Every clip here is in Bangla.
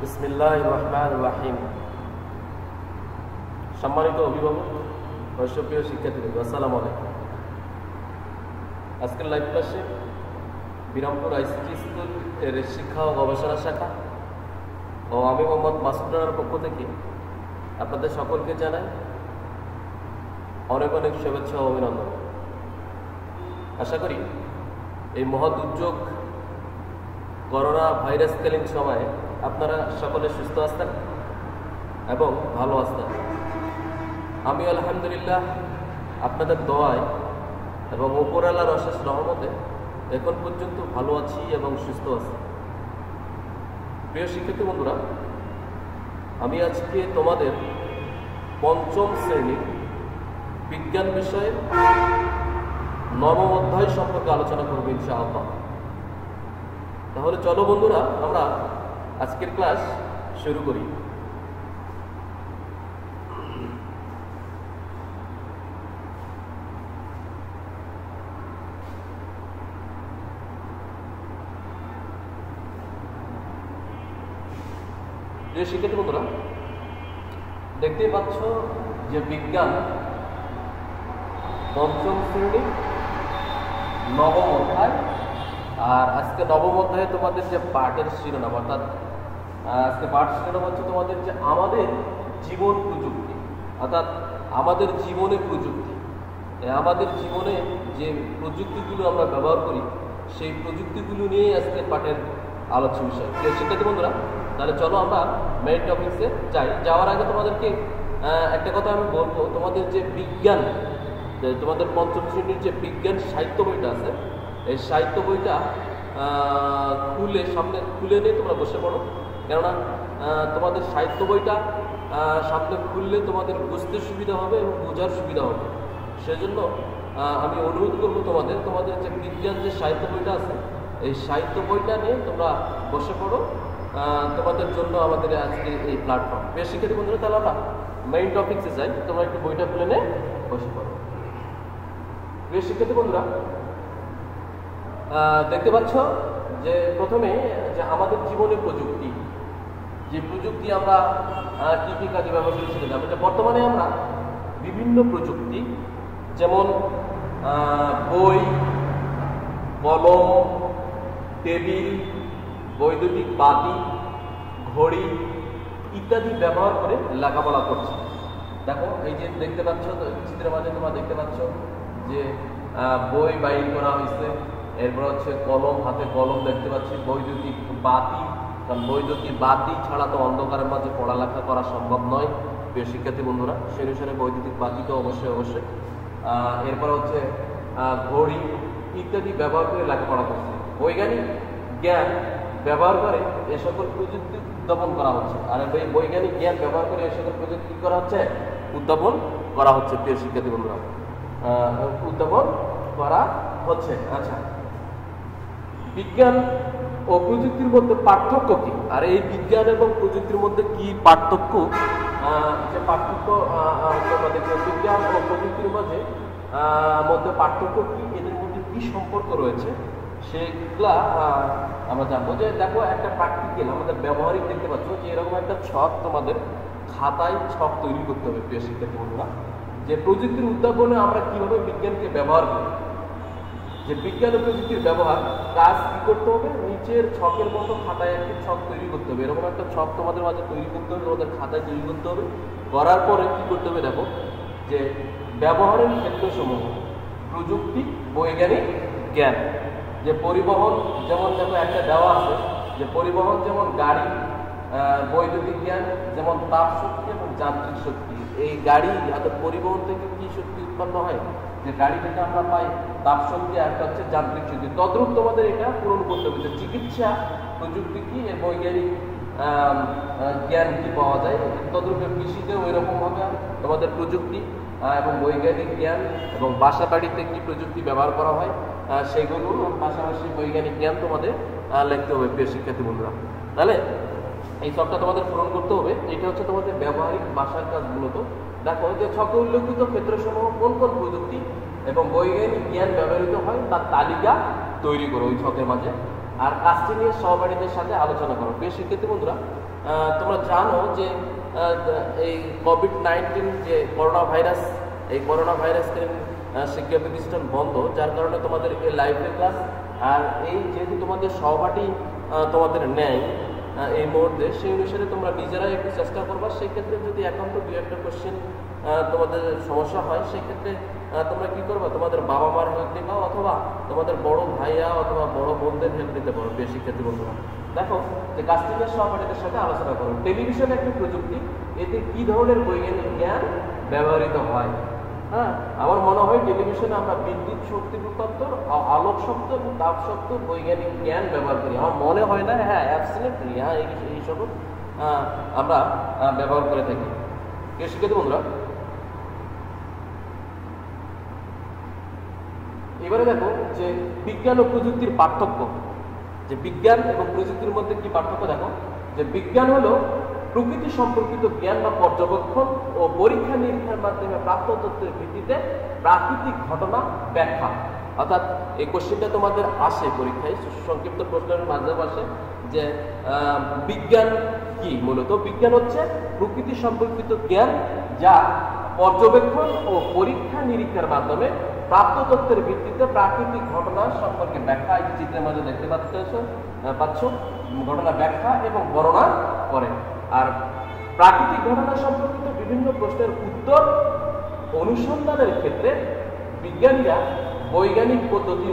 বিসমিল্লাহির রহমানির রহিম। সম্মানিত অভিভাবক ও সুপ্রিয় শিক্ষার্থীবৃন্দ, আসসালামু আলাইকুম। আজকের লাইভ ক্লাসে বিরামপুর আইসিটি স্কুল এর শিক্ষা ও গবেষণা শাখা ও আমি মোহাম্মদ মাসুদ রানার পক্ষ থেকে আপনাদের সকলকে জানাই অনেক অনেক শুভেচ্ছা ও অভিনন্দন। আশা করি এই মহৎ দুর্যোগ করোনা ভাইরাসকালীন সময়ে আপনারা সকলে সুস্থ আছেন এবং ভালো আছেন। আমি আলহামদুলিল্লাহ আপনাদের দোয়ায় এবং উপরওয়ালার অশেষ রহমতে এখন পর্যন্ত ভালো আছি এবং সুস্থ আছি। প্রিয় শিক্ষার্থী বন্ধুরা, আমি আজকে তোমাদের পঞ্চম শ্রেণীর বিজ্ঞান বিষয়ের নবম অধ্যায় সম্পর্কে আলোচনা করব ইনশাআল্লাহ। তাহলে চলো বন্ধুরা, আমরা আজকের ক্লাস শুরু করি। যে শিক্ষার্থী বন্ধুরা, দেখতেই পাচ্ছ যে বিজ্ঞান পঞ্চম শ্রেণী নবম অধ্যায়, আর আজকে নবম অধ্যায়ে তোমাদের যে পাঠের শিরোনাম, অর্থাৎ আজকে পাঠ শিরোনাম হচ্ছে তোমাদের যে আমাদের জীবন প্রযুক্তি, অর্থাৎ আমাদের জীবনে প্রযুক্তি। আমাদের জীবনে যে প্রযুক্তিগুলো আমরা ব্যবহার করি সেই প্রযুক্তিগুলো নিয়েই আজকের পাঠের আলোচ্য বিষয়। শিক্ষার্থী বন্ধুরা, তাহলে চলো আমরা মেইন টপিকসে যাই। যাওয়ার আগে তোমাদেরকে একটা কথা আমি বলবো, তোমাদের যে বিজ্ঞান, তোমাদের পঞ্চম শ্রেণীর যে বিজ্ঞান সাহিত্য বইটা আছে, এই সাহিত্য বইটা সামনে খুলে নিয়ে তোমরা বসে পড়ো। কেননা তোমাদের সাহিত্য বইটা সামনে খুললে তোমাদের বুঝতে সুবিধা হবে এবং বোঝার সুবিধা হবে। সেজন্য আমি অনুরোধ করবো তোমাদের যে বিজ্ঞান যে সাহিত্য বইটা আছে, এই সাহিত্য বইটা নিয়ে তোমরা বসে পড়ো। তোমাদের জন্য আমাদের আজকে এই প্ল্যাটফর্ম। বেশ শিক্ষার্থী বন্ধুরা, তাহলে আমরা মেইন টপিকসে যাই। তোমরা একটু বইটা খুলে নিয়ে বসে পড়ো। বেশ শিক্ষার্থী বন্ধুরা, দেখতে পাচ্ছ যে প্রথমে যে আমাদের জীবনে প্রযুক্তি, যে প্রযুক্তি আমরা কী কী কাজে ব্যবহার করি সেটা জানবো। বর্তমানে আমরা বিভিন্ন প্রযুক্তি, যেমন বই, কলম, টেবিল, বৈদ্যুতিক বাতি, ঘড়ি ইত্যাদি ব্যবহার করে লেখাপড়া করছি। দেখো, এই যে দেখতে পাচ্ছ চিত্রের মাঝে তোমরা দেখতে পাচ্ছ যে বই বাইর করা হয়েছে, এরপর হচ্ছে কলম, হাতে কলম দেখতে পাচ্ছি, বৈদ্যুতিক বাতি, কারণ বৈদ্যুতিক বাতি ছাড়া তো অন্ধকারের মাঝে পড়ালেখা করা সম্ভব নয়। প্রিয় শিক্ষার্থী বন্ধুরা, সেই অনুসারে বৈদ্যুতিক বাতি তো অবশ্যই। এরপর হচ্ছে ঘড়ি ইত্যাদি ব্যবহার করে লেখাপড়া করছে। বৈজ্ঞানিক জ্ঞান ব্যবহার করে এ সকল প্রযুক্তি উদ্ভাবন করা হচ্ছে, আর এই বৈজ্ঞানিক জ্ঞান ব্যবহার করে এ সকল প্রযুক্তি করা হচ্ছে, উদ্ভাবন করা হচ্ছে। প্রিয় শিক্ষার্থী বন্ধুরা, উদ্ভাবন করা হচ্ছে। আচ্ছা, বিজ্ঞান ও প্রযুক্তির মধ্যে পার্থক্য কি, আর এই বিজ্ঞান এবং প্রযুক্তির মধ্যে কি পার্থক্য, যে পার্থক্য বিজ্ঞান ও প্রযুক্তির মধ্যে পার্থক্য কি, এদের মধ্যে কি সম্পর্ক রয়েছে সেগুলা আমরা জানবো। যে দেখো, একটা প্র্যাকটিক্যাল আমাদের ব্যবহারিক দেখতে পাচ্ছ যে এরকম একটা ছক তোমাদের খাতায় ছক তৈরি করতে হবে। প্রিয় শিক্ষার্থী বন্ধুরা, যে প্রযুক্তির উদ্ভাবনে আমরা কিভাবে বিজ্ঞানকে ব্যবহার করি, যে বিজ্ঞান ও প্রযুক্তির ব্যবহার কাজ কি করতে হবে, নিচের ছকের মতো খাতায় একটি ছক তৈরি করতে হবে। এরকম একটা ছক তোমাদের মাঝে তৈরি করতে হবে, তোমাদের খাতায় তৈরি করতে হবে। করার পরে কি করতে হবে, দেখো যে ব্যবহারের ক্ষেত্রসমূহ, প্রযুক্তি, বৈজ্ঞানিক জ্ঞান। যে পরিবহন, যেমন দেখো একটা দেওয়া আছে যে পরিবহন যেমন গাড়ি, বৈদ্যুতিক জ্ঞান যেমন তাপ শক্তি এবং যান্ত্রিক শক্তি। এই গাড়ি অর্থাৎ পরিবহন থেকে কি শক্তি উৎপন্ন হয়, যে গাড়ি থেকে আমরা পাই তাপ শক্তি, আর একটা হচ্ছে যান্ত্রিক শক্তি। তদ্রূপ তোমাদের এটা পূরণ করতে হবে যে চিকিৎসা প্রযুক্তি কি, এর বৈজ্ঞানিক জ্ঞান কি পাওয়া যায়। তদ্রূপে কৃষিতে ওই রকমভাবে তোমাদের প্রযুক্তি এবং বৈজ্ঞানিক জ্ঞান, এবং বাসা বাড়িতে কি প্রযুক্তি ব্যবহার করা হয় সেগুলো পাশাপাশি বৈজ্ঞানিক জ্ঞান তোমাদের লিখতে হবে। প্রিয় শিক্ষার্থী বন্ধুরা, তাহলে এই সবটা তোমাদের পূরণ করতে হবে। এটা হচ্ছে তোমাদের ব্যবহারিক ভাষার কাজ। মূলত দেখো যে ছকে উল্লেখিত ক্ষেত্রসমূহ কোন কোন প্রযুক্তি এবং বৈজ্ঞানিক জ্ঞান ব্যবহৃত হয় তার তালিকা তৈরি করো ওই ছকের মাঝে। আর কাজটি নিয়ে সহপাঠীদের সাথে আলোচনা করো। প্রিয় শিক্ষার্থী বন্ধুরা, তোমরা জানো যে এই কোভিড-19 যে করোনা ভাইরাস, এই করোনা ভাইরাসকালীন শিক্ষা প্রতিষ্ঠান বন্ধ, যার কারণে তোমাদের এই লাইব্রেরি ক্লাস আর এই যেহেতু তোমাদের সহপাঠী তোমাদের নেয় এই মুহূর্তে, সেই অনুসারে তোমরা নিজেরাই একটু চেষ্টা করবা। সেই ক্ষেত্রে যদি একান্ত দুই একটা কোশ্চেন তোমাদের সমস্যা হয়, সেক্ষেত্রে তোমরা কি করবা, তোমাদের বাবা মার হেল্প নিবা অথবা তোমাদের বড় ভাইয়া অথবা বড় বোনদের হেল্প নিতে পারো। প্রিয় শিক্ষার্থী বন্ধুরা, দেখো যে কাস্টিংয়ের সহপাঠীদের সাথে আলোচনা করো। টেলিভিশন একটি প্রযুক্তি, এতে কি ধরনের বৈজ্ঞানিক জ্ঞান ব্যবহৃত হয়? হ্যাঁ, আমার মনে হয় টেলিভিশনে আমরা বিদ্যুৎ শক্তি রূপান্তর, আলোক শব্দ এবং তাপ শব্দ বৈজ্ঞানিক জ্ঞান ব্যবহার করি। আমার মনে হয় না, হ্যাঁ অ্যাবসলিউটলি, হ্যাঁ এইসব আমরা ব্যবহার করে থাকি। শিক্ষার্থী বন্ধুরা, এবারে দেখো যে বিজ্ঞান ও প্রযুক্তির পার্থক্য, যে বিজ্ঞান এবং প্রযুক্তির মধ্যে কি পার্থক্য। দেখো যে বিজ্ঞান হলো প্রকৃতি সম্পর্কিত জ্ঞান বা পর্যবেক্ষণ ও পরীক্ষা নিরীক্ষার মাধ্যমে প্রাপ্ত তথ্যের ভিত্তিতে প্রাকৃতিক ঘটনা ব্যাখ্যা। অর্থাৎ এই কোশ্চেনটা তোমাদের আসে পরীক্ষায়, সংক্ষিপ্ত প্রশ্নের মাধ্যমে আসে যে বিজ্ঞান কি। মূলত বিজ্ঞান হচ্ছে প্রকৃতি সম্পর্কিত জ্ঞান যা পর্যবেক্ষণ ও পরীক্ষা নিরীক্ষার মাধ্যমে প্রাপ্ত তথ্যের ভিত্তিতে প্রাকৃতিক ঘটনা সম্পর্কে ব্যাখ্যা, এই চিত্রের মধ্যে দেখতে পাচ্ছ, ঘটনা ব্যাখ্যা এবং বর্ণনা করে। আর প্রাকৃতিক ঘটনা সম্পর্কিত বিভিন্ন প্রশ্নের উত্তর অনুসন্ধানের ক্ষেত্রে বিজ্ঞানীরা বৈজ্ঞানিক পদ্ধতি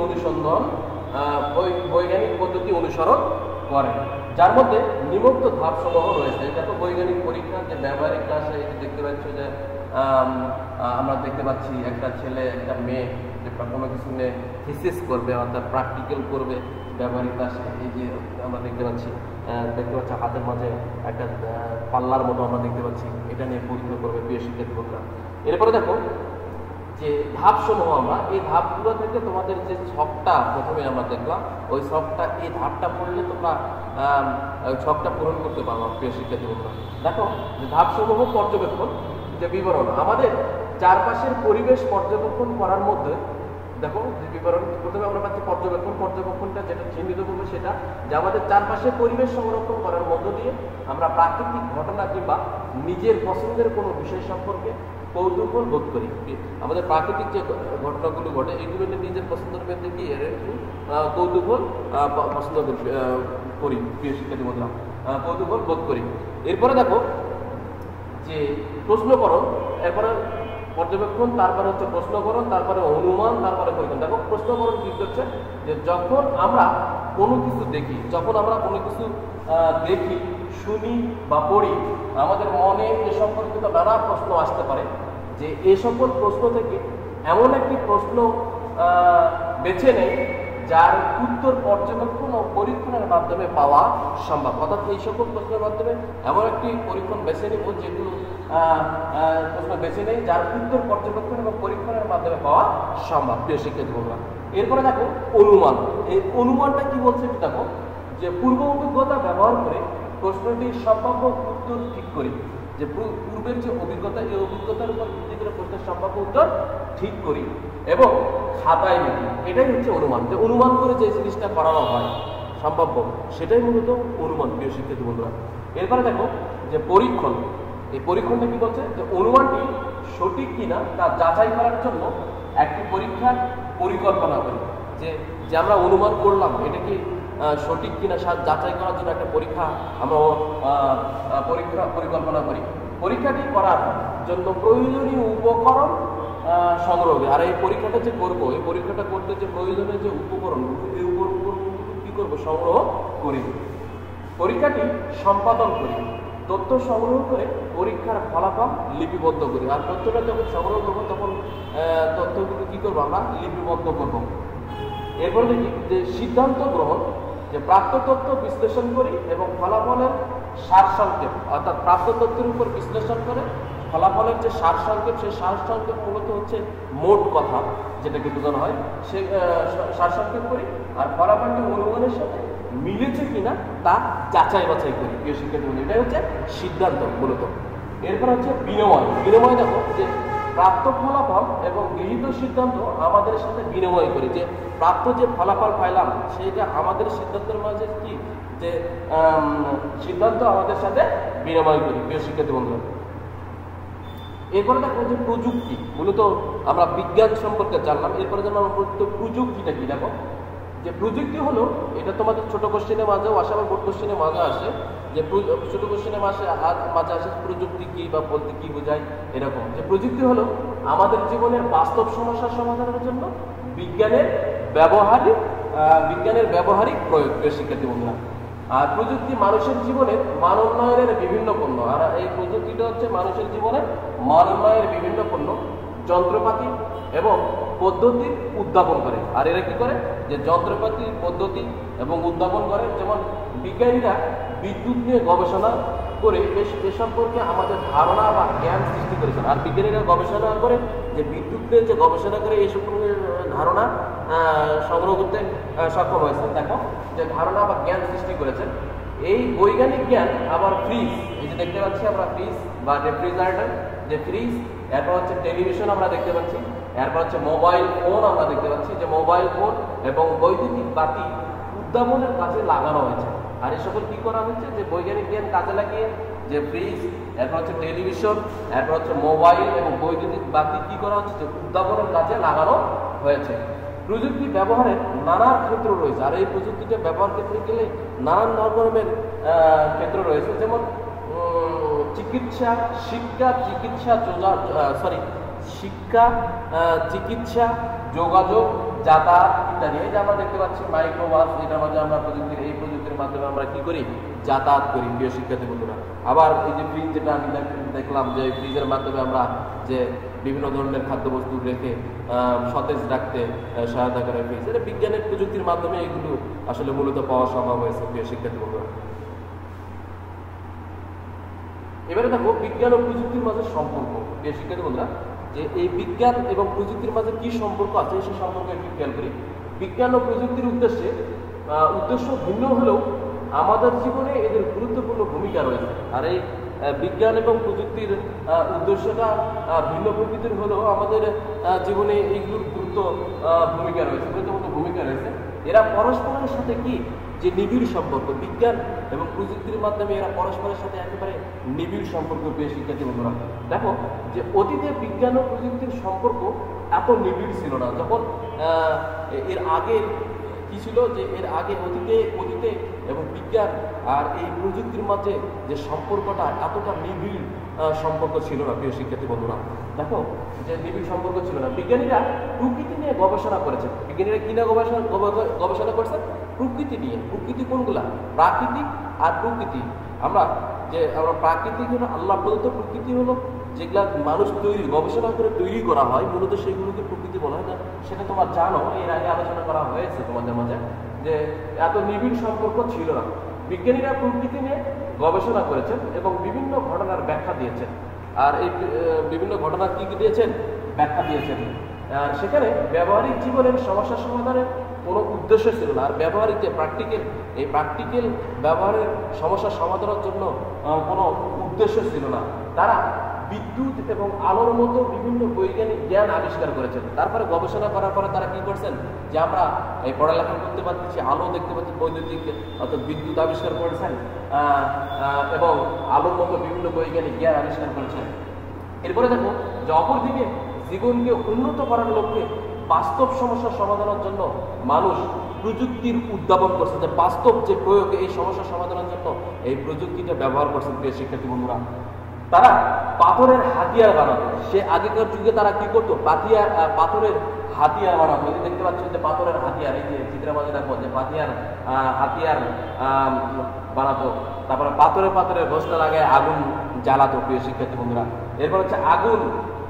অনুসরণ করে, যার মধ্যে নিম্নোক্ত ধাপসমূহ রয়েছে। দেখো বৈজ্ঞানিক পরীক্ষা যে ব্যবহারিক ক্লাসে দেখতে পাচ্ছ যে আমরা দেখতে পাচ্ছি একটা ছেলে একটা মেয়ে যে কোনো কিছু নিয়ে থিসিস করবে, অর্থাৎ প্র্যাকটিক্যাল করবে ব্যবহারিক ক্লাসে। এই যে আমরা দেখতে পাচ্ছি হাতের মাঝে একটা পাল্লার মতো আমরা দেখতে পাচ্ছি, এটা নিয়ে পরীক্ষা করবে প্রিয় শিক্ষার্থী বন্ধুরা। এরপরে দেখো যে ধাপসমূহ, আমরা এই ধাপগুলো থেকে তোমাদের যে ছকটা প্রথমে আমরা দেখলাম, ওই ছকটা এই ধাপটা পড়লে তোমরা ছকটা পূরণ করতে পারবো প্রিয় শিক্ষার্থী বন্ধুরা। দেখো যে ধাপসমূহ পর্যবেক্ষণ, যে বিবরণ, আমাদের চারপাশের পরিবেশ পর্যবেক্ষণ করার মধ্যে দেখো যে বিবরণ প্রথমে আমরা পাচ্ছি পর্যবেক্ষণটা যেটা চিহ্নিত করবে সেটা যে আমাদের চারপাশের পরিবেশ সংরক্ষণ করার মধ্য দিয়ে আমরা প্রাকৃতিক ঘটনা কিংবা নিজের পছন্দের কোনো বিষয় সম্পর্কে কৌতূহল বোধ করি। আমাদের প্রাকৃতিক যে ঘটনাগুলো ঘটে এগুলো নিজের পছন্দের মধ্যে কি একটু কৌতূহল পছন্দ করি প্রিয় শিক্ষার্থী বন্ধুরা, কৌতূহল বোধ করি। এরপরে দেখো যে প্রশ্নকরণ, এরপরে পর্যবেক্ষণ, তারপরে হচ্ছে প্রশ্নকরণ, তারপরে অনুমান, তারপরে পরীক্ষণ। দেখো প্রশ্নকরণ কি করছে যে যখন আমরা কোনো কিছু দেখি, শুনি বা পড়ি, আমাদের মনে এ সম্পর্কিত নানা প্রশ্ন আসতে পারে। যে এ সকল প্রশ্ন থেকে এমন একটি প্রশ্ন বেছে নেই যার উত্তর পর্যবেক্ষণ ও পরীক্ষণের মাধ্যমে পাওয়া সম্ভব। অর্থাৎ এই সকল প্রশ্নের মাধ্যমে এমন একটি পরীক্ষণ বেছে নেব যেগুলো প্রশ্ন বেছে নেই যার উত্তর পর্যবেক্ষণ এবং পরীক্ষণের মাধ্যমে পাওয়া সম্ভব প্রিয় শিক্ষার্থী বন্ধুরা। এরপরে দেখো অনুমান, এই অনুমানটা কি বলছে একটু দেখো যে পূর্ব অভিজ্ঞতা ব্যবহার করে প্রশ্নটির সম্ভাব্য উত্তর ঠিক করি। যে পূর্বের যে অভিজ্ঞতা, এই অভিজ্ঞতার উপর ভিত্তি করে প্রশ্নের সম্ভাব্য উত্তর ঠিক করি এবং খাতায় লিখি, এটাই হচ্ছে অনুমান। যে অনুমান করে যে জিনিসটা করানো হয় সম্ভাব্য, সেটাই মূলত অনুমান প্রিয় শিক্ষার্থী বন্ধুরা। এরপরে দেখো যে পরীক্ষণ, এই পরীক্ষণটা কি বলছে যে অনুমানটি সঠিক কিনা তা যাচাই করার জন্য একটি পরীক্ষার পরিকল্পনা করি। যে আমরা অনুমান করলাম এটা কি সঠিক কিনা যাচাই করার জন্য একটা পরীক্ষা আমরা পরিকল্পনা করি। পরীক্ষাটি করার জন্য প্রয়োজনীয় উপকরণ সংগ্রহ করি। আর এই পরীক্ষাটা যে করবো, এই পরীক্ষাটা করতে যে প্রয়োজনীয় যে উপকরণ, এই উপকরণগুলো কি করবো, সংগ্রহ করি। পরীক্ষাটি সম্পাদন করি, তথ্য সংগ্রহ করে পরীক্ষার ফলাফল লিপিবদ্ধ করি। আর তথ্যটা যখন সংগ্রহ করবো তখন তথ্যগুলো কি করবো, আমরা লিপিবদ্ধ করবো। এরপরে দেখি যে সিদ্ধান্ত গ্রহণ, যে প্রাপ্ত তথ্য বিশ্লেষণ করি এবং ফলাফলের সারসংক্ষেপ, অর্থাৎ প্রাপ্ত তথ্যের উপর বিশ্লেষণ করে ফলাফলের যে সারসংক্ষেপ, সেই সারসংক্ষেপ মূলত হচ্ছে মোট কথা যেটাকে বোঝানো হয়, সে সারসংক্ষেপ করি। আর ফলাফলটি অনুমানের সাথে মিলেছে কিনা তা যাচাই বাছাই করি প্রিয় শিক্ষার্থী বন্ধু। এটাই হচ্ছে সিদ্ধান্ত মূলত। এরপর হচ্ছে বিনিময়। বিনিময় দেখো যে প্রাপ্ত ফলাফল এবং গৃহীত সিদ্ধান্ত আমাদের সাথে বিনিময় করি, যে প্রাপ্ত যে ফলাফল পাইলাম সেটা আমাদের সিদ্ধান্তের মাঝে কি যে সিদ্ধান্ত আমাদের সাথে বিনিময় করি। প্রিয় শিক্ষার্থী বন্ধুরা, এরপরে দেখো যে প্রযুক্তি, মূলত আমরা বিজ্ঞান সম্পর্কে জানলাম, এরপরে যেন আমরা প্রযুক্তিটা কি দেখো যে প্রযুক্তি হলো, এটা তোমাদের ছোট কোশ্চেনের মাঝেও আসে, আবার বোর্ড কোশ্চেনের মাঝে আসে, যে ছোট কোশ্চেনের মাঝে আসে প্রযুক্তি কি বা বলতে কি বোঝায়, এরকম যে প্রযুক্তি হলো আমাদের জীবনের বাস্তব সমস্যার সমাধানের জন্য বিজ্ঞানের ব্যবহারিক প্রয়োগ। প্রিয় শিক্ষার্থী বন্ধুরা, আর প্রযুক্তি মানুষের জীবনে মান উন্নয়নের বিভিন্ন পণ্য, আর এই প্রযুক্তিটা হচ্ছে মানুষের জীবনে মান উন্নয়নের বিভিন্ন পণ্য, যন্ত্রপাতি এবং পদ্ধতির উদ্ভাবন করে। আর এরা কি করে, যে যন্ত্রপাতি, পদ্ধতি এবং উদ্ভাবন করে। যেমন বিজ্ঞানীরা বিদ্যুৎ নিয়ে গবেষণা করে এ সম্পর্কে আমাদের ধারণা বা জ্ঞান সৃষ্টি করেছেন। আর বিজ্ঞানীরা গবেষণা করে যে বিদ্যুৎ নিয়ে যে গবেষণা করে এই সম্পর্কে ধারণা সংগ্রহ করতে সক্ষম হয়েছেন। দেখো যে ধারণা বা জ্ঞান সৃষ্টি করেছেন। এই বৈজ্ঞানিক জ্ঞান আবার ফ্রিজ, এই যে দেখতে পাচ্ছি আমরা ফ্রিজ বা রেফ্রিজারেটর, যে ফ্রিজ, এরপর হচ্ছে টেলিভিশন আমরা দেখতে পাচ্ছি, এরপর হচ্ছে মোবাইল ফোন আমরা দেখতে পাচ্ছি, যে মোবাইল ফোন এবং বৈদ্যুতিক বাতি উদ্ভাবনের কাজে লাগানো হয়েছে। আর এই সকল কি করা হচ্ছে, যে বৈজ্ঞানিক জ্ঞান কাজে লাগিয়ে যে ফ্রিজ, এরপর হচ্ছে টেলিভিশন, এরপর হচ্ছে মোবাইল এবং বৈদ্যুতিক বাতি কি করা হচ্ছে, যে উদ্ভাবনের কাজে লাগানো হয়েছে। প্রযুক্তি ব্যবহারের নানা ক্ষেত্র রয়েছে, আর এই প্রযুক্তিটা ব্যবহার করতে গেলে নানান ধরনের ক্ষেত্র রয়েছে। যেমন চিকিৎসা, চিকিৎসা, যোগাযোগ, যাতায়াত ইত্যাদি। এই যে আমরা দেখতে পাচ্ছি মাইক্রোবাস, এটার মাধ্যমে আমরা এই প্রযুক্তির মাধ্যমে আমরা কি করি, যাতায়াত করি। প্রিয় শিক্ষার্থী বন্ধুরা, আবার এই যে ফ্রিজ, যেটা আমি দেখলাম যে ফ্রিজের মাধ্যমে আমরা যে বিভিন্ন ধরনের খাদ্যবস্তু রেখে সতেজ রাখতে সহায়তা করে ফ্রিজ, এটা বিজ্ঞানের প্রযুক্তির মাধ্যমে এগুলো আসলে মূলত পাওয়া সম্ভব হয়েছে। প্রিয় শিক্ষার্থী বন্ধুরা, এবারে দেখো বিজ্ঞান ও প্রযুক্তির মাঝে সম্পর্ক। প্রিয় শিক্ষার্থী বন্ধুরা, যে এই বিজ্ঞান এবং প্রযুক্তির মাঝে কি সম্পর্ক আছে সেই সম্পর্কে একটু খেয়াল করি। বিজ্ঞান ও প্রযুক্তির উদ্দেশ্য ভিন্ন হলেও আমাদের জীবনে এদের গুরুত্বপূর্ণ ভূমিকা রয়েছে। আর এই বিজ্ঞান এবং প্রযুক্তির উদ্দেশ্যটা ভিন্ন প্রকৃতির হলেও আমাদের জীবনে এইগুলোর গুরুত্বপূর্ণ ভূমিকা রয়েছে। এরা পরস্পরের সাথে কি যে নিবিড় সম্পর্ক, বিজ্ঞান এবং প্রযুক্তির মাধ্যমে এরা পরস্পরের সাথে একেবারে নিবিড় সম্পর্ক। পেয়ে শিক্ষার্থী বন্ধুরা, দেখো যে অতীতে বিজ্ঞান ও প্রযুক্তির সম্পর্ক এত নিবিড় ছিল না। যখন এর আগে কি ছিল, যে এর আগে অতীতে এবং বিজ্ঞান আর এই প্রযুক্তির মাঝে যে সম্পর্কটা এতটা নিবিড় সম্পর্ক ছিল না। প্রিয় শিক্ষার্থী বন্ধুরা, দেখো যে নিবিড় সম্পর্ক ছিল না। বিজ্ঞানীরা প্রকৃতি নিয়ে গবেষণা করেছেন। বিজ্ঞানীরা কি নিয়ে গবেষণা করেছেন? প্রকৃতি নিয়ে। প্রকৃতি কোনগুলা? প্রাকৃতিক আর প্রকৃতি। আমরা প্রাকৃতিক হলো আল্লাহ প্রদত্ত, প্রকৃতি হলো যেগুলা মানুষ গবেষণা করে তৈরি করা হয়, মূলত সেগুলোকে প্রকৃতি বলা হয় না। সেটা তোমার জানো, এর আগে আলোচনা করা হয়েছে তোমাদের মাঝে, যে এত নিবিড় সম্পর্ক ছিল না। বিজ্ঞানীরা প্রকৃতি নিয়ে গবেষণা করেছেন এবং বিভিন্ন ঘটনার ব্যাখ্যা দিয়েছেন। আর এই বিভিন্ন ঘটনা কি দিয়েছেন? ব্যাখ্যা দিয়েছেন। সেখানে ব্যবহারিক জীবনের সমস্যা সমাধানের কোনো উদ্দেশ্য ছিল না। আর ব্যবহারিক যে প্র্যাকটিক্যাল ব্যবহারের সমস্যা সমাধানের জন্য কোনো উদ্দেশ্য ছিল না। তারা বিদ্যুৎ এবং আলোর মতো বিভিন্ন বৈজ্ঞানিক জ্ঞান আবিষ্কার করেছেন। তারপরে গবেষণা করার পরে তারা কি করছেন, যে আমরা এই পড়ালেখা করতে পারতেছি, আলো দেখতে পাচ্ছি, বৈদ্যুতিক অর্থাৎ বিদ্যুৎ আবিষ্কার করেছেন এবং আলোর মতো বিভিন্ন বৈজ্ঞানিক জ্ঞান আবিষ্কার করেছেন। এরপরে দেখো যে অপরদিকে জীবনকে উন্নত করার লক্ষ্যে বাস্তব সমস্যার সমাধানের জন্য মানুষ প্রযুক্তির উদ্ভাবন করছে, যে বাস্তব যে প্রয়োগ এই সমস্যা সমাধানের জন্য এই প্রযুক্তিটা ব্যবহার করছেন। প্রিয় শিক্ষার্থী বন্ধুরা, তারা পাথরের হাতিয়ার বানাতো। সে আগেকার যুগে তারা কি করতো? পাথরের হাতিয়ার বানাতো। এই দেখতে পাচ্ছেন যে পাথরের হাতিয়ার, এই যে চিত্রের মাঝে দেখো যে হাতিয়ার বানাতো। তারপরে পাথরে বস্তা লাগায় আগুন জ্বালাতো। প্রিয় শিক্ষার্থী বন্ধুরা, এরপর হচ্ছে আগুন,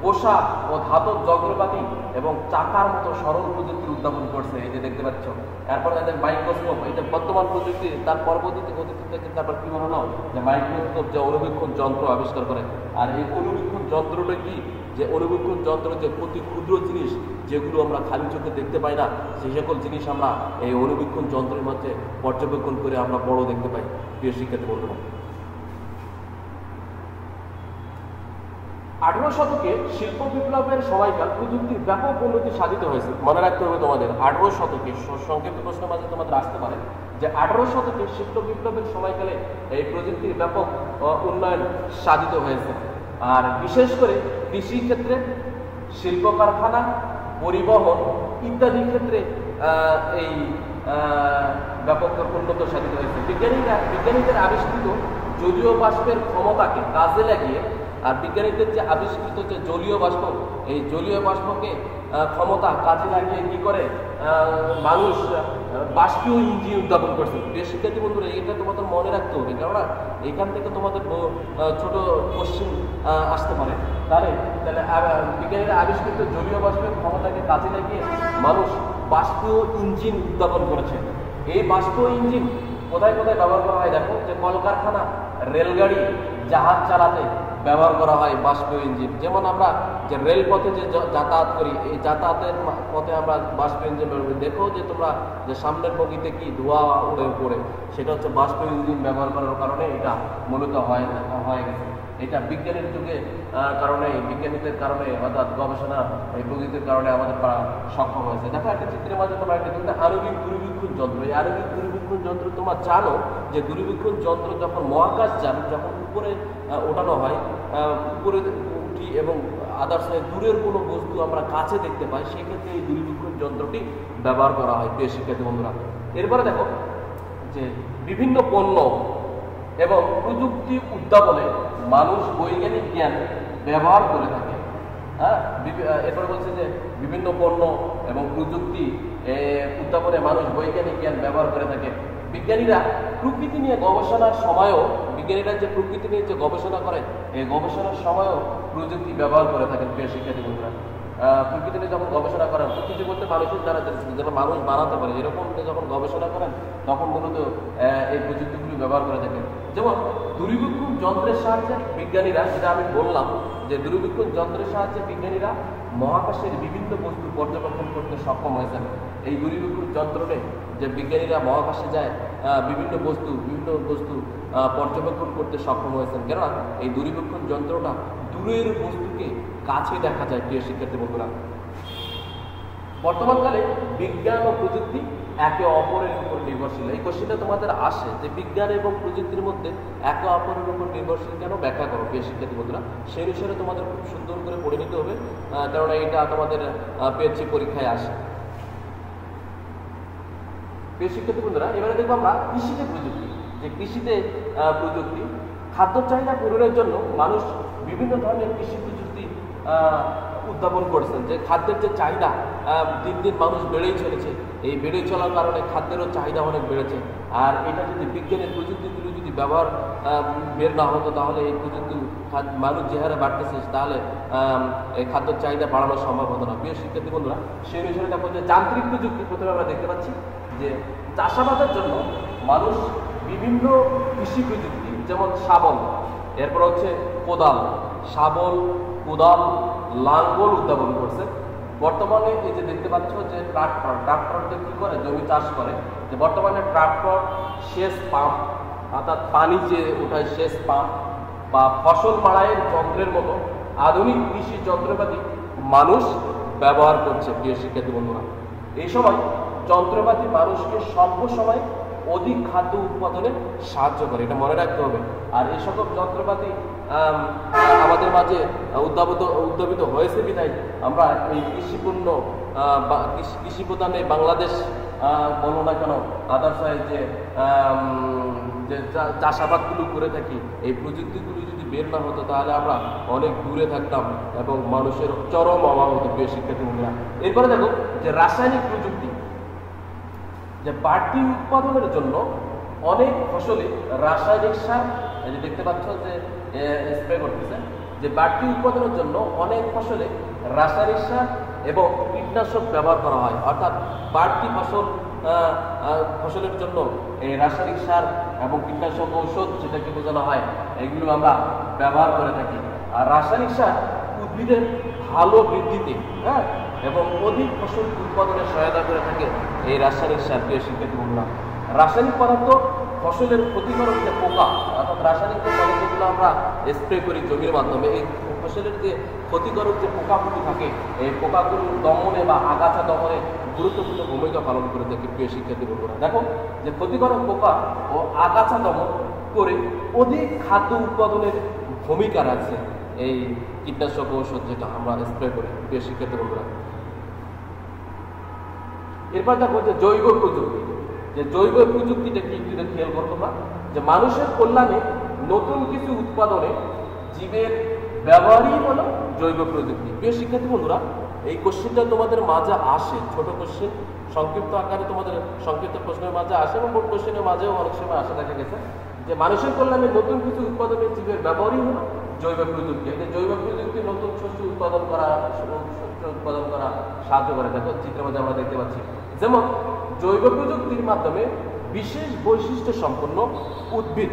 পোশাক ও ধাতব যন্ত্রপাতি এবং চাকার মতো সরল প্রযুক্তির উদ্ভাবন করছে। এই যে দেখতে পাচ্ছ। এরপর তাদের মাইক্রোস্কোপ, এই যে বর্তমান প্রযুক্তি, তার পরবর্তীতে থেকে তারপর কি বানানো, যে মাইক্রোস্কোপ, যে অনুবীক্ষণ যন্ত্র আবিষ্কার করে। আর এই অনুবীক্ষণ যন্ত্রটা কি, যে অনুবীক্ষণ যন্ত্র যে অতি ক্ষুদ্র জিনিস যেগুলো আমরা খালি চোখে দেখতে পাই না, সেই সকল জিনিস আমরা এই অনুবীক্ষণ যন্ত্রের মধ্যে পর্যবেক্ষণ করে আমরা বড় দেখতে পাই। প্রিয় শিক্ষার্থী বন্ধুরা, 18 শতকে শিল্প বিপ্লবের সময়কাল প্রযুক্তির ব্যাপক উন্নতি সাধিত হয়েছে। মনে রাখতে হবে তোমাদের 18 শতকে, সংক্ষিপ্ত প্রশ্নের মাঝে তোমাদের আসতে পারে যে 18 শতকে শিল্প বিপ্লবের সময়কালে এই প্রযুক্তির ব্যাপক উন্নয়ন সাধিত হয়েছে। আর বিশেষ করে কৃষি ক্ষেত্রে, শিল্প কারখানা, পরিবহন ইত্যাদি ক্ষেত্রে এই ব্যাপক উন্নত সাধিত হয়েছে। বিজ্ঞানীদের আবিষ্কৃত জলীয় বাষ্পের ক্ষমতাকে কাজে লাগিয়ে, আর বিজ্ঞানীদের যে আবিষ্কৃত যে জলীয় বাষ্প, এই জলীয় বাষ্পকে ক্ষমতা কাজে লাগিয়ে কি করে মানুষ বাষ্পীয় ইঞ্জিন উদ্ভাবন করছে। প্রিয় শিক্ষার্থী বন্ধুরা, এটা তোমাদের মনে রাখতে হবে, কেননা এখান থেকে তোমাদের ছোট কোশ্চেন আসতে পারে। তাহলে বিজ্ঞানীরা আবিষ্কৃত জলীয় বাষ্পের ক্ষমতাকে কাজে লাগিয়ে মানুষ বাষ্পীয় ইঞ্জিন উদ্ভাবন করেছে। এই বাষ্পীয় ইঞ্জিন কোথায় কোথায় ব্যবহার করা হয় দেখো, যে কলকারখানা, রেলগাড়ি, জাহাজ চালাতে ব্যবহার করা হয় বাষ্পীয় ইঞ্জিন। যেমন আমরা যে রেলপথে যে যাতায়াত করি, এই যাতায়াতের পথে আমরা বাষ্পীয় ইঞ্জিন ব্যবহার করি। দেখো যে তোমরা যে সামনের বগিতে কি ধোঁয়া উড়ে পড়ে, সেটা হচ্ছে বাষ্পীয় ইঞ্জিন ব্যবহার করার কারণে এটা মূলত হয়ে গেছে। এটা বিজ্ঞানের যুগে কারণে, বিজ্ঞানীদের কারণে, অর্থাৎ গবেষণা এই প্রযুক্তির কারণে আমাদের করা সক্ষম হয়েছে। দেখো একটা চিত্রের মাঝে তোমরা একটা দেখতে আণবিক দূরবীক্ষণ যন্ত্র। এই আণবিক দূরবীক্ষণ যন্ত্র তোমরা জানো যে দূরবীক্ষণ যন্ত্র যখন মহাকাশ যান, যখন উপরে ওঠানো হয়, উপরে উঠি এবং আদার্স দূরের কোনো বস্তু আমরা কাছে দেখতে পাই, সেক্ষেত্রে এই দূরবীক্ষণ যন্ত্রটি ব্যবহার করা হয়। প্রিয় শিক্ষার্থী বন্ধুরা, এরপরে দেখো যে বিভিন্ন পণ্য এবং প্রযুক্তি উদ্ভাবনে মানুষ বৈজ্ঞানিক জ্ঞান ব্যবহার করে থাকে। এরপরে বলছে যে বিভিন্ন পণ্য এবং প্রযুক্তি উদ্ভাবনে মানুষ বৈজ্ঞানিক জ্ঞান ব্যবহার করে থাকে। বিজ্ঞানীরা প্রকৃতি নিয়ে গবেষণার সময়ও, বিজ্ঞানীরা যে প্রকৃতি নিয়ে যে গবেষণা করে, এই গবেষণার সময়ও প্রযুক্তি ব্যবহার করে থাকেন। প্রিয় শিক্ষার্থী বন্ধুরা, প্রকৃতি নিয়ে যখন গবেষণা করেন, প্রকৃতি বলতে মানুষের দ্বারা যেন মানুষ বানাতে পারে, এরকম যখন গবেষণা করেন তখন মূলত এই প্রযুক্তিগুলি ব্যবহার করে থাকেন। যেমন দূরবীক্ষণ যন্ত্রের সাহায্যে বিজ্ঞানীরা, যেটা আমি বললাম যে দূরবীক্ষণ যন্ত্রের সাহায্যে বিজ্ঞানীরা মহাকাশের বিভিন্ন বস্তু পর্যবেক্ষণ করতে সক্ষম হয়েছেন। এই দূরবীক্ষণ যন্ত্রে যে বিজ্ঞানীরা মহাকাশে যায় বিভিন্ন বস্তু পর্যবেক্ষণ করতে সক্ষম হয়েছেন, কেননা এই দূরবীক্ষণ যন্ত্রটা দূরের বস্তুকে কাছে দেখা যায়। প্রিয় শিক্ষার্থী বন্ধুরা, বর্তমানকালে বিজ্ঞান ও প্রযুক্তি একে অপরের উপর নির্ভরশীল। এই কোশ্চেনটা তোমাদের আসে যে বিজ্ঞান এবং প্রযুক্তির মধ্যে একে অপরের উপর নির্ভরশীল কেন, ব্যাখ্যা করো। প্রিয় শিক্ষার্থী বন্ধুরা, সেই অনুসারে তোমাদের খুব সুন্দর করে পড়ে নিতে হবে, কারণ এটা তোমাদের পিএইচডি পরীক্ষায় আসে। প্রিয় শিক্ষার্থী বন্ধুরা, এবারে দেখবো আমরা কৃষিতে প্রযুক্তি। যে কৃষিতে প্রযুক্তি, খাদ্য চাহিদা পূরণের জন্য মানুষ বিভিন্ন ধরনের কৃষি প্রযুক্তি উদ্ভাবন করেছেন। যে খাদ্যের যে চাহিদা দিন দিন মানুষ বেড়েই চলেছে, এই বেড়ে চলার কারণে খাদ্যেরও চাহিদা অনেক বেড়েছে। আর এটা যদি বিজ্ঞানের প্রযুক্তিগুলো যদি ব্যবহার বের না হতো, তাহলে এই প্রযুক্তি মানুষ যে হারে বাড়তেছে, তাহলে এই খাদ্যের চাহিদা বাড়ানো সম্ভব হতো না। প্রিয় শিক্ষার্থী বন্ধুরা, সেই অনুসারে দেখো যে যান্ত্রিক প্রযুক্তি প্রথমে আমরা দেখতে পাচ্ছি যে চাষাবাদের জন্য মানুষ বিভিন্ন কৃষি প্রযুক্তি, যেমন শাবল, এরপর হচ্ছে কোদাল, শাবল, কোদাল, লাঙ্গল উদ্ভাবন করছে। বর্তমানে এই যে দেখতে পাচ্ছ যে ট্রাক্টরতে কি করে জমি চাষ করে, যে বর্তমানে ট্রাক্টর, সেচ পাম্প, অর্থাৎ পানি যে ওঠায় সেচ পাম্প, বা ফসল মাড়াইয়ের যন্ত্রের মতো আধুনিক কৃষি যন্ত্রপাতি মানুষ ব্যবহার করছে। প্রিয় শিক্ষার্থী বন্ধুরা, এই সময় যন্ত্রপাতি মানুষকে স্বল্প সময়ে অধিক খাদ্য উৎপাদনে সাহায্য করে, এটা মনে রাখতে হবে। আর এই সকল যন্ত্রপাতি আমাদের মাঝে উদ্ভাবিত হয়েছে বিধায় আমরা এই কৃষিপণ্য কৃষি প্রধানে বাংলাদেশ বলো না কেন, আদার্স যে চাষাবাদগুলো করে থাকি, এই প্রযুক্তিগুলো যদি বের না হতো তাহলে আমরা অনেক দূরে থাকতাম এবং মানুষের চরম অভাব হতো। প্রিয় শিক্ষার্থী বন্ধুরা, এরপরে দেখো যে রাসায়নিক প্রযুক্তি। যে বাড়তি উৎপাদনের জন্য অনেক ফসলে রাসায়নিক সার, এই যে দেখতে পাচ্ছ যে স্প্রে করতেছে, যে বাড়তি উৎপাদনের জন্য অনেক ফসলে রাসায়নিক সার এবং কীটনাশক ব্যবহার করা হয়। অর্থাৎ বাড়তি ফসলের জন্য এই রাসায়নিক সার এবং কীটনাশক ঔষধ, যেটাকে বোঝানো হয়, এগুলো আমরা ব্যবহার করে থাকি। আর রাসায়নিক সার উদ্ভিদের ভালো বৃদ্ধিতে এবং অধিক ফসল উৎপাদনে সহায়তা করে থাকে এই রাসায়নিক সার। প্রিয় শিক্ষার্থী বন্ধুরা, রাসায়নিক পদার্থ ফসলের ক্ষতিকারক যে পোকা, অর্থাৎ রাসায়নিক যে পদার্থগুলো আমরা স্প্রে করি জমির মাধ্যমে, এই ফসলের যে ক্ষতিকারক যে পোকাগুলো থাকে এই পোকাগুলো দমনে বা আগাছা দমনে গুরুত্বপূর্ণ ভূমিকা পালন করে থাকে প্রিয় শিক্ষার্থী বন্ধুরা। দেখো যে ক্ষতিকারক পোকা ও আগাছা দমন করে অধিক খাদ্য উৎপাদনের ভূমিকা রাখছে এই কীটনাশক ঔষধ যেটা আমরা স্প্রে করি প্রিয় শিক্ষার্থী বন্ধুরা। এরপর দেখো যে জৈব প্রযুক্তি, যে জৈব প্রযুক্তিটা কি একটু খেয়াল করতো না, যে মানুষের কল্যাণে নতুন কিছু উৎপাদনে জীবের ব্যবহারই হলো জৈব প্রযুক্তি। প্রিয় শিক্ষার্থী বন্ধুরা, এই কোশ্চেনটা তোমাদের মাঝে আসে, ছোট কোশ্চেন সংক্ষিপ্ত আকারে তোমাদের সংক্ষিপ্ত প্রশ্নের মাঝে আসে এবং বোর্ড কোশ্চেনের মাঝেও অনেক সময় আসা দেখা গেছে যে মানুষের কল্যাণে নতুন কিছু উৎপাদনে জীবের ব্যবহারই হলো জৈব প্রযুক্তি। এই জৈব প্রযুক্তি নতুন শস্য উৎপাদন করা সাহায্য করে। দেখো চিত্রের মধ্যে আমরা দেখতে পাচ্ছি, যেমন জৈব প্রযুক্তির মাধ্যমে বিশেষ বৈশিষ্ট্য সম্পন্ন উদ্ভিদ,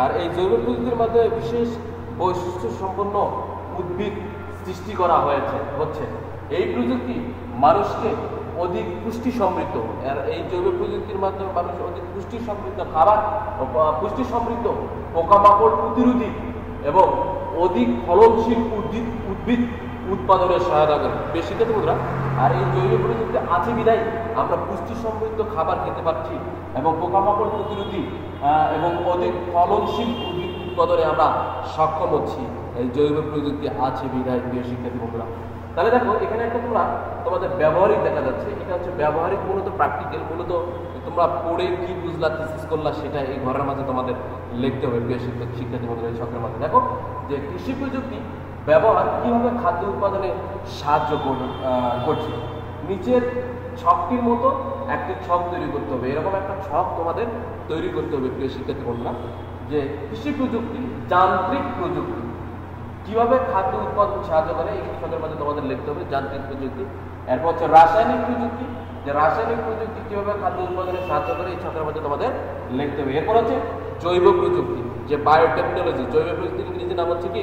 আর এই জৈব প্রযুক্তির মাধ্যমে বিশেষ বৈশিষ্ট্য সম্পন্ন উদ্ভিদ সৃষ্টি করা হচ্ছে। এই প্রযুক্তি মানুষকে অধিক পুষ্টি সমৃদ্ধ, আর এই জৈব প্রযুক্তির মাধ্যমে মানুষ অধিক পুষ্টি সমৃদ্ধ খাবার, পুষ্টি সমৃদ্ধ পোকামাকড় প্রতিরোধী এবং অধিক ফলনশীল উদ্ভিদ উৎপাদনের সহায়তা করে। বেশি খেতে বন্ধুরা, আর এই জৈব প্রযুক্তি আছে বিধায় আমরা পুষ্টি সমৃদ্ধ খাবার খেতে পারছি এবং পোকামাকড় প্রতিরোধী এবং অধিক ফলনশীল উদ্ভিদ উৎপাদনে আমরা সক্ষম হচ্ছি। এই জৈব প্রযুক্তি আছে বিধায় প্রিয় শিক্ষার্থী বন্ধুরা। তাহলে দেখো এখানে একটা তোমাদের ব্যবহারিক দেখা যাচ্ছে, এটা হচ্ছে ব্যবহারিক, মূলত প্র্যাকটিক্যাল, মূলত তোমরা পড়ে কি বুঝলা, থিসিস করলা সেটা এই ঘরের মাঝে তোমাদের লিখতে হবে প্রিয় শিক্ষার্থী বন্ধুরা। এই ছকের মাঝে দেখো যে কৃষি প্রযুক্তি ব্যবহার কিভাবে খাদ্য উৎপাদনে সাহায্য করছে। নিচের ছকটির মতো একটি ছক তৈরি করতে হবে, এরকম একটা ছক তোমাদের তৈরি করতে হবে প্রিয় শিক্ষার্থী বন্ধুরা। যে কৃষি প্রযুক্তি, যান্ত্রিক প্রযুক্তি কিভাবে খাদ্য উৎপাদন সাহায্য করে, এই ছকের মাঝে তোমাদের লিখতে হবে যান্ত্রিক প্রযুক্তি। এরপর হচ্ছে রাসায়নিক প্রযুক্তি, যে রাসায়নিক প্রযুক্তি কিভাবে খাদ্য উৎপাদনে সাহায্য করে, এই ছকের মাঝে তোমাদের লিখতে হবে। এরপর হচ্ছে জৈব প্রযুক্তি, যে বায়োটেকনোলজি, জৈব প্রযুক্তির ইংরেজি নাম হচ্ছে কি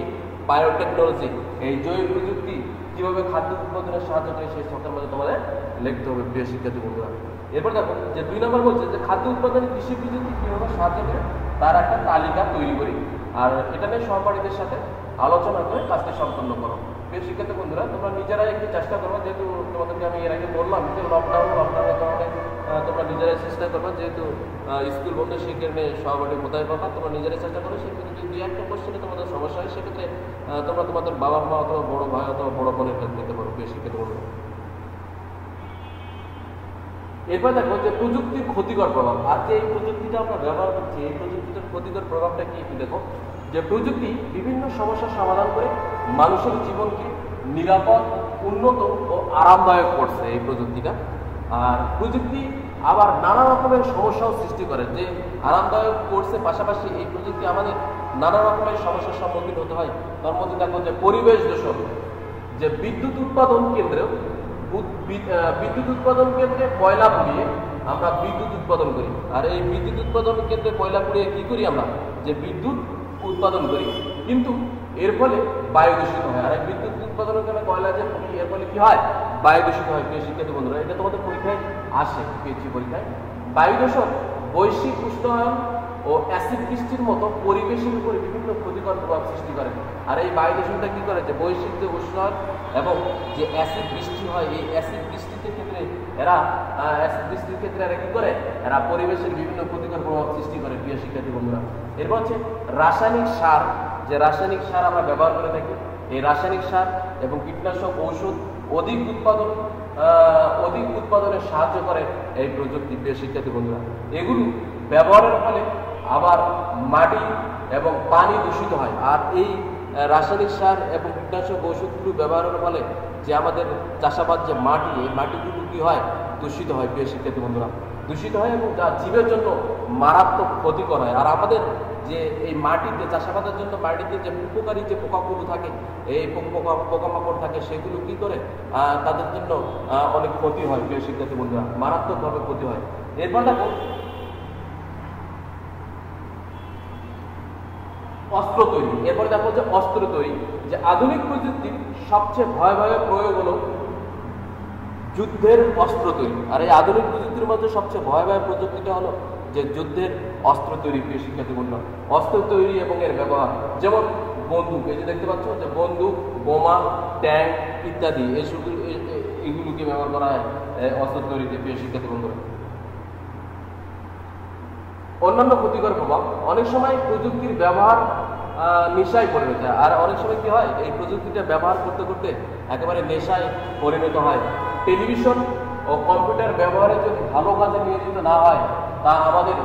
বায়োটেকনোলজি। এই জৈব প্রযুক্তি কিভাবে খাদ্য উৎপাদনে সাহায্য করে, সেই ছকের মাঝে তোমাদের লিখতে হবে প্রিয় শিক্ষার্থী বন্ধুরা। এরপর দেখো যে 2 নম্বর বলছে যে খাদ্য উৎপাদনে কৃষি প্রযুক্তি কিভাবে সাহায্য করে তার একটা তালিকা তৈরি করি, আর এটা নিয়ে সহপাঠীদের সাথে আলোচনা করে কাজটি সম্পন্ন করো। প্রিয় শিক্ষার্থী বন্ধুরা, তোমরা নিজেরাই একটু চেষ্টা করবো, যেহেতু তোমাদেরকে আমি এর আগে বললাম যে লকডাউনের কারণে তোমরা নিজেরাই চেষ্টা করবে, যেহেতু স্কুল বন্ধ সেই কারণে সহপাঠী কোথায় পাবা, তোমরা নিজেরাই চেষ্টা করো। সেক্ষেত্রে যদি 2-1টা কোশ্চেনে তোমাদের সমস্যা হয় সেক্ষেত্রে তোমরা তোমাদের বাবা মা অথবা বড় ভাই অথবা বড় বোনের কাছে দিতে পারো প্রিয় শিক্ষার্থী বন্ধুরা। এরপর দেখো যে প্রযুক্তির ক্ষতিকর প্রভাব, আর যে এই প্রযুক্তিটা আমরা ব্যবহার করছি এই প্রযুক্তিটার ক্ষতিকর প্রভাবটা কি একটু দেখো। যে প্রযুক্তি বিভিন্ন সমস্যার সমাধান করে মানুষের জীবনকে নিরাপদ, উন্নত ও আরামদায়ক করছে এই প্রযুক্তিটা। আর প্রযুক্তি আবার নানা রকমের সমস্যাও সৃষ্টি করে, যে আরামদায়ক করছে পাশাপাশি এই প্রযুক্তি আমাদের নানা রকমের সমস্যার সম্মুখীন হতে হয়। তার মধ্যে দেখো যে পরিবেশ দূষণ, যে বিদ্যুৎ উৎপাদন কেন্দ্রে কয়লা পুড়িয়ে আমরা বিদ্যুৎ উৎপাদন করি, আর এই বিদ্যুৎ উৎপাদন কেন্দ্রে কয়লা পুড়িয়ে কি করি আমরা, যে বিদ্যুৎ উৎপাদন করি, কিন্তু এর ফলে বায়ু দূষিত হয়। আর এই বিদ্যুৎ উৎপাদনের কারণে কয়লা যে পুড়ি, এর ফলে কি হয়, বায়ু দূষিত হয়। প্রিয় শিক্ষার্থী বন্ধুরা, এটা তোমাদের পরীক্ষায় আসে, পিএইচডি পরীক্ষায়। বায়ু দূষণ বৈশ্বিক উষ্ণায়ন ও অ্যাসিড বৃষ্টির মতো পরিবেশের উপরে বিভিন্ন ক্ষতিকর প্রভাব সৃষ্টি করে। আর এই বায়ু দূষণটা কি করে, যে বৈশ্বিক যে উষ্ণায়ন এবং যে অ্যাসিড বৃষ্টি হয়, এই অ্যাসিড বৃষ্টির ক্ষেত্রে এরা কি করে, এরা পরিবেশের বিভিন্ন ক্ষতিকর প্রভাব সৃষ্টি করে প্রিয় শিক্ষার্থী বন্ধুরা। এরপর হচ্ছে রাসায়নিক সার, যে রাসায়নিক সার আমরা ব্যবহার করে থাকি, এই রাসায়নিক সার এবং কীটনাশক ঔষধ অধিক উৎপাদনে সাহায্য করে এই প্রযুক্তি প্রিয় শিক্ষার্থী বন্ধুরা। এগুলো ব্যবহারের ফলে আবার মাটি এবং পানি দূষিত হয়। আর এই রাসায়নিক সার এবং কীটনাশক ঔষধগুলো ব্যবহারের ফলে যে আমাদের চাষাবাদ যে মাটি, এই মাটিগুলো কি হয়, দূষিত হয় প্রিয় শিক্ষার্থী বন্ধুরা, দূষিত হয় এবং যা জীবের জন্য মারাত্মক ক্ষতিকর হয়। আর আমাদের যে এই মাটিতে চাষাবাদের জন্য মাটিতে যে উপকারী যে পোকাগুলো থাকে, এই পোকামাকড় থাকে, সেগুলো কি করে তাদের জন্য অনেক ক্ষতি হয় প্রিয় শিক্ষার্থী বন্ধুরা, মারাত্মকভাবে ক্ষতি হয়। এরপর দেখো অস্ত্র তৈরি। এরপর দেখো যে অস্ত্র তৈরি, যে আধুনিক প্রযুক্তির সবচেয়ে ভয়াবহ প্রয়োগ হলো যুদ্ধের অস্ত্র তৈরি। আর এই আধুনিক প্রযুক্তির মধ্যে সবচেয়ে ভয়াবহ প্রযুক্তিটা হলো যে যুদ্ধের অস্ত্র তৈরি প্রিয় শিক্ষার্থী বন্ধুরা। অস্ত্র তৈরি এবং এর ব্যবহার, যেমন বন্দুক, এই যে দেখতে পাচ্ছ যে বন্দুক, বোমা, ট্যাঙ্ক ইত্যাদি এগুলোকে ব্যবহার করা হয় অস্ত্র তৈরিতে। প্রিয় শিক্ষার্থী বন্ধুরা, অন্যান্য ক্ষতিকর প্রভাব, অনেক সময় প্রযুক্তির ব্যবহার নেশায় পরিণত হয়। আর অনেক সময় কি হয়, এই প্রযুক্তিটা ব্যবহার করতে করতে একেবারে নেশায় পরিণত হয়। টেলিভিশন ও কম্পিউটার ব্যবহারে যদি ভালো কাজে নিয়োজিত না হয়, তা আমাদের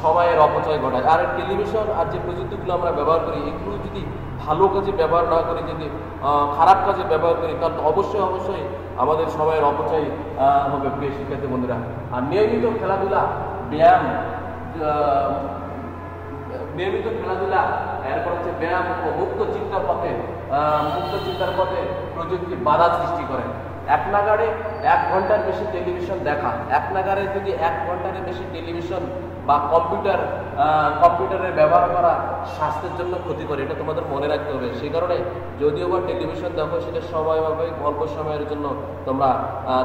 সময়ের অপচয় ঘটায়। আর টেলিভিশন আর যে প্রযুক্তিগুলো আমরা ব্যবহার করি, এগুলো যদি ভালো কাজে ব্যবহার না করি, যদি খারাপ কাজে ব্যবহার করি, তাহলে অবশ্যই অবশ্যই আমাদের সময়ের অপচয় হবে। প্রিয় শিক্ষার্থী বন্ধুরা, আর নিয়মিত খেলাধুলা, ব্যায়াম, নিয়মিত খেলাধুলা, এরপর হচ্ছে ব্যায়াম ও মুক্ত চিন্তার পথে প্রযুক্তি বাধা সৃষ্টি করে। এক নাগাড়ে 1 ঘন্টার বেশি টেলিভিশন দেখা, এক নাগাড়ে যদি 1 ঘন্টার বেশি টেলিভিশন বা কম্পিউটারের ব্যবহার করা স্বাস্থ্যের জন্য ক্ষতিকর, এটা তোমাদের মনে রাখতে হবে। সেই কারণে যদিও বা টেলিভিশন দেখো, সেটা সময়ভাবে অল্প সময়ের জন্য তোমরা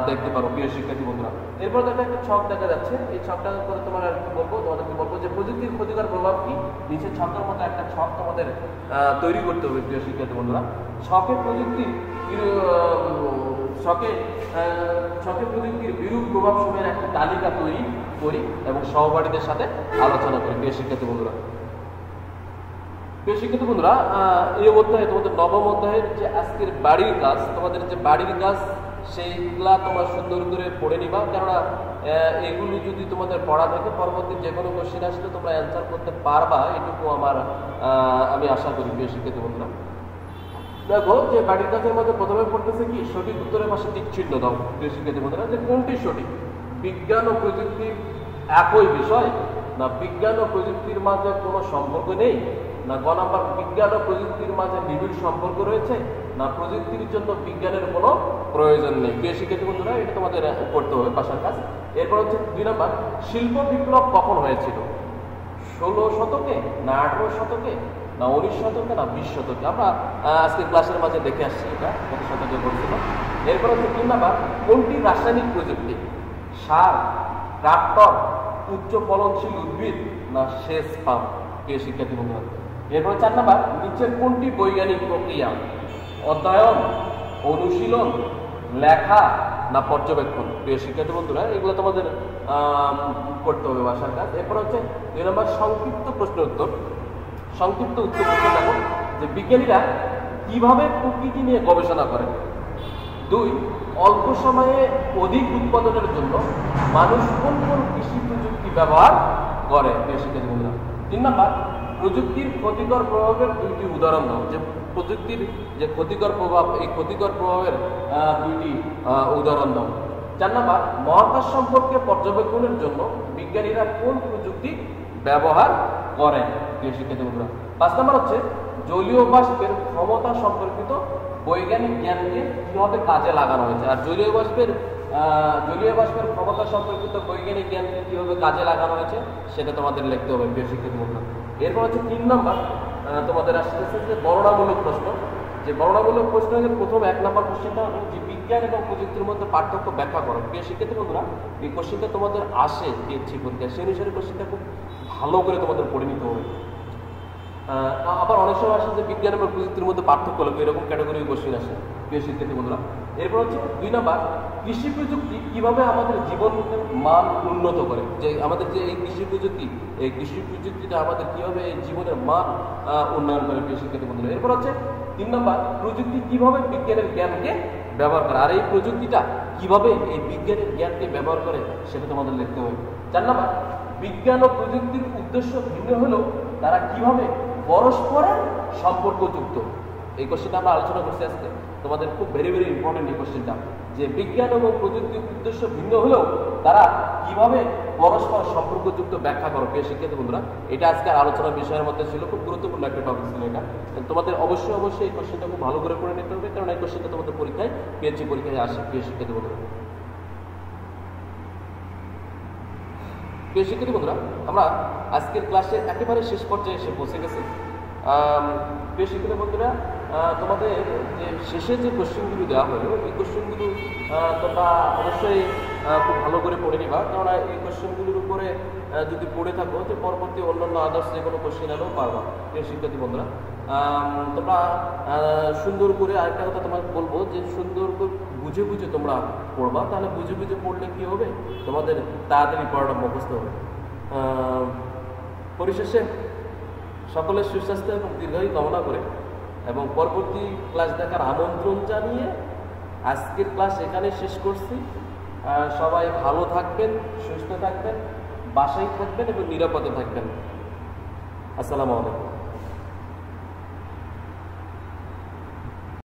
দেখতে পারো। প্রিয় শিক্ষার্থী বন্ধুরা, এরপর দেখো একটা ছক দেখা যাচ্ছে। এই ছকটা করে তোমাদেরকে বলবো যে প্রযুক্তির ক্ষতিকর প্রভাব কি। নিচে ছকের মতো একটা ছক তোমাদের তৈরি করতে হবে। প্রিয় শিক্ষার্থী বন্ধুরা, ছকে প্রযুক্তির বিরূপ প্রভাব সময়ের একটা তালিকা তৈরি করি এবং সহপাঠীদের সাথে আলোচনা করি। প্রিয় শিক্ষার্থী বন্ধুরা, এই অধ্যায়ে তোমাদের 9ম অধ্যায়ের যে আজকের বাড়ির কাজ, তোমাদের যে বাড়ির কাজ সেইগুলা তোমরা সুন্দর করে পড়ে নিবা। কেননা এগুলো যদি তোমাদের পড়া থাকে, পরবর্তী যে কোনো কোশ্চেন আসলে তোমরা অ্যান্সার করতে পারবা, এটুকু আমি আশা করি। প্রিয় শিক্ষার্থী বন্ধুরা, দেখো যে বাড়ির কাজের মধ্যে প্রথমে পড়তেছে কি, সঠিক উত্তরের পাশে টিক চিহ্ন দাও। প্রিয় শিক্ষার্থী বন্ধুরা, যে কোনটি সঠিক, বিজ্ঞান ও প্রযুক্তির একই বিষয়, না বিজ্ঞান ও প্রযুক্তির মাঝে কোনো সম্পর্ক নেই, না গ নাম্বার বিজ্ঞান ও প্রযুক্তির মাঝে নিবিড় সম্পর্ক রয়েছে, না প্রযুক্তির জন্য বিজ্ঞানের কোনো প্রয়োজন নেই। প্রিয় শিক্ষার্থী বন্ধুরা, এটা তোমাদের করতে হবে বাসার কাজ। এরপর হচ্ছে 2 নাম্বার, শিল্প বিপ্লব কখন হয়েছিল, 16 শতকে, না 18 শতকে, না 19 শতকে, না 20 শতকে। আমরা আজকে ক্লাসের মাঝে দেখে আসছি এটা কত শতকে করছিল। এরপর হচ্ছে 3 নাম্বার, কোনটি রাসায়নিক প্রযুক্তি, সার, ট্রাক্টর, উচ্চ ফলনশীল উদ্ভিদ, না সেচ পাম্প। প্রিয় শিক্ষার্থী বন্ধুরা, এরপর 4 নাম্বার, নিচের কোনটি বৈজ্ঞানিক প্রক্রিয়া, অধ্যয়ন, অনুশীলন, লেখা, না পর্যবেক্ষণ। প্রিয় শিক্ষার্থী বন্ধুরা, এগুলো তোমাদের করতে হবে বাসার কাজ। এরপর হচ্ছে 2 নাম্বার, সংক্ষিপ্ত প্রশ্ন উত্তর। সংক্ষিপ্ত উত্তর দেখো যে বিজ্ঞানীরা কিভাবে প্রকৃতি নিয়ে গবেষণা করেন। 2, অল্প সময়ে অধিক উৎপাদনের জন্য মানুষ কোন কোন কৃষি প্রযুক্তি ব্যবহার করে। প্রিয় শিক্ষার্থী বন্ধুরা, 3 নাম্বার, প্রযুক্তির ক্ষতিকর প্রভাবের 2টি উদাহরণ দাও। যে প্রযুক্তির যে ক্ষতিকর প্রভাব, এই ক্ষতিকর প্রভাবের 2টি উদাহরণ দাও। 4 নাম্বার, মহাকাশ সম্পর্কে পর্যবেক্ষণের জন্য বিজ্ঞানীরা কোন প্রযুক্তি ব্যবহার করেন। প্রিয় শিক্ষার্থী বন্ধুরা, 5 নাম্বার হচ্ছে জলীয় বাষ্পের ক্ষমতা সম্পর্কিত বৈজ্ঞানিক জ্ঞানকে কিভাবে কাজে লাগানো হয়েছে। আর জলীয় বাষ্পের ক্ষমতা সম্পর্কিত বৈজ্ঞানিক জ্ঞানকে কিভাবে কাজে লাগানো হয়েছে সেটা তোমাদের লিখতে হবে। প্রিয় শিক্ষার্থী বন্ধুরা, এরপর হচ্ছে 3 নাম্বার, তোমাদের আসতেছে যে বর্ণনামূলক প্রশ্ন। যে বর্ণনামূলক প্রশ্নের প্রথম 1 নাম্বার কোশ্চেনটা হলো যে বিজ্ঞান এবং প্রযুক্তির মধ্যে পার্থক্য ব্যাখ্যা করো। প্রিয় শিক্ষার্থী বন্ধুরা, এই কোশ্চেনটা তোমাদের আসে পিএইচসি পরীক্ষায়, সেই অনুসারে কোশ্চেনটা খুব ভালো করে তোমাদের পড়ে নিতে হবে। আবার অনেক সময় আসে যে বিজ্ঞান এবং প্রযুক্তির মধ্যে পার্থক্য হলো, এরকম ক্যাটাগরি কোশ্চেন আসে। প্রিয় শিক্ষার্থী বন্ধুরা, এরপর হচ্ছে 2 নাম্বার, কৃষি প্রযুক্তি কিভাবে আমাদের জীবনের মান উন্নত করে। যে আমাদের যে এই কৃষি প্রযুক্তিটা আমাদের কিভাবে এই জীবনের মান উন্নয়ন করে। প্রিয় শিক্ষার্থী বন্ধুরা, এরপর হচ্ছে 3 নাম্বার, প্রযুক্তি কিভাবে বিজ্ঞানের জ্ঞানকে ব্যবহার করে। আর এই প্রযুক্তিটা কিভাবে এই বিজ্ঞানের জ্ঞানকে ব্যবহার করে সেটা তোমাদের লিখতে হবে। 4 নাম্বার, বিজ্ঞান ও প্রযুক্তির উদ্দেশ্য ভিন্ন হলেও তারা কিভাবে পরস্পরের সম্পর্কযুক্ত। এই কোশ্চেনটা আমরা আলোচনা করছি আজকে, তোমাদের খুব ভেরি ইম্পর্টেন্ট এই কোশ্চেনটা, যে বিজ্ঞান এবং প্রযুক্তির উদ্দেশ্য ভিন্ন হলেও তারা কিভাবে পরস্পর সম্পর্কযুক্ত ব্যাখ্যা করো। প্রিয় শিক্ষার্থী বন্ধুরা, এটা আজকে আলোচনার বিষয়ের মধ্যে ছিল, খুব গুরুত্বপূর্ণ একটা টপিক ছিল এটা। তোমাদের অবশ্যই এই কোশ্চেনটা খুব ভালো করে পড়ে নিতে হবে, কারণ এই কোশ্চেনটা তোমাদের পরীক্ষায় পিএইচসি পরীক্ষায় আসে। প্রিয় শিক্ষার্থী বন্ধুরা, আমরা আজকের ক্লাসের একেবারে শেষ পর্যায়ে এসে পৌঁছে গেছি। প্রিয় শিক্ষার্থী বন্ধুরা, তোমাদের যে শেষে যে কোশ্চেনগুলো দেওয়া হলো, এই কোশ্চেনগুলো তোমরা অবশ্যই খুব ভালো করে পড়ে নিবা, কেননা এই কোশ্চেনগুলির উপরে যদি পড়ে থাকো তো পরবর্তী অন্যান্য আদার্স যে কোনো কোশ্চেন এলেও পারবা। প্রিয় শিক্ষার্থী বন্ধুরা, তোমরা সুন্দর করে আরেকটা কথা তোমাকে বলবো যে সুন্দর করে বুঝে বুঝে তোমরা পড়বা, তাহলে বুঝে বুঝে পড়লে কি হবে, তোমাদের তাড়াতাড়ি পড়াটা মুখস্থ হবে। পরিশেষে সকলের সুস্বাস্থ্য এবং দীর্ঘায়ু কামনা করে এবং পরবর্তী ক্লাস দেখার আমন্ত্রণ জানিয়ে আজকের ক্লাস এখানে শেষ করছি। সবাই ভালো থাকবেন, সুস্থ থাকবেন, বাসায় থাকবেন এবং নিরাপদে থাকবেন। আসসালামু আলাইকুম।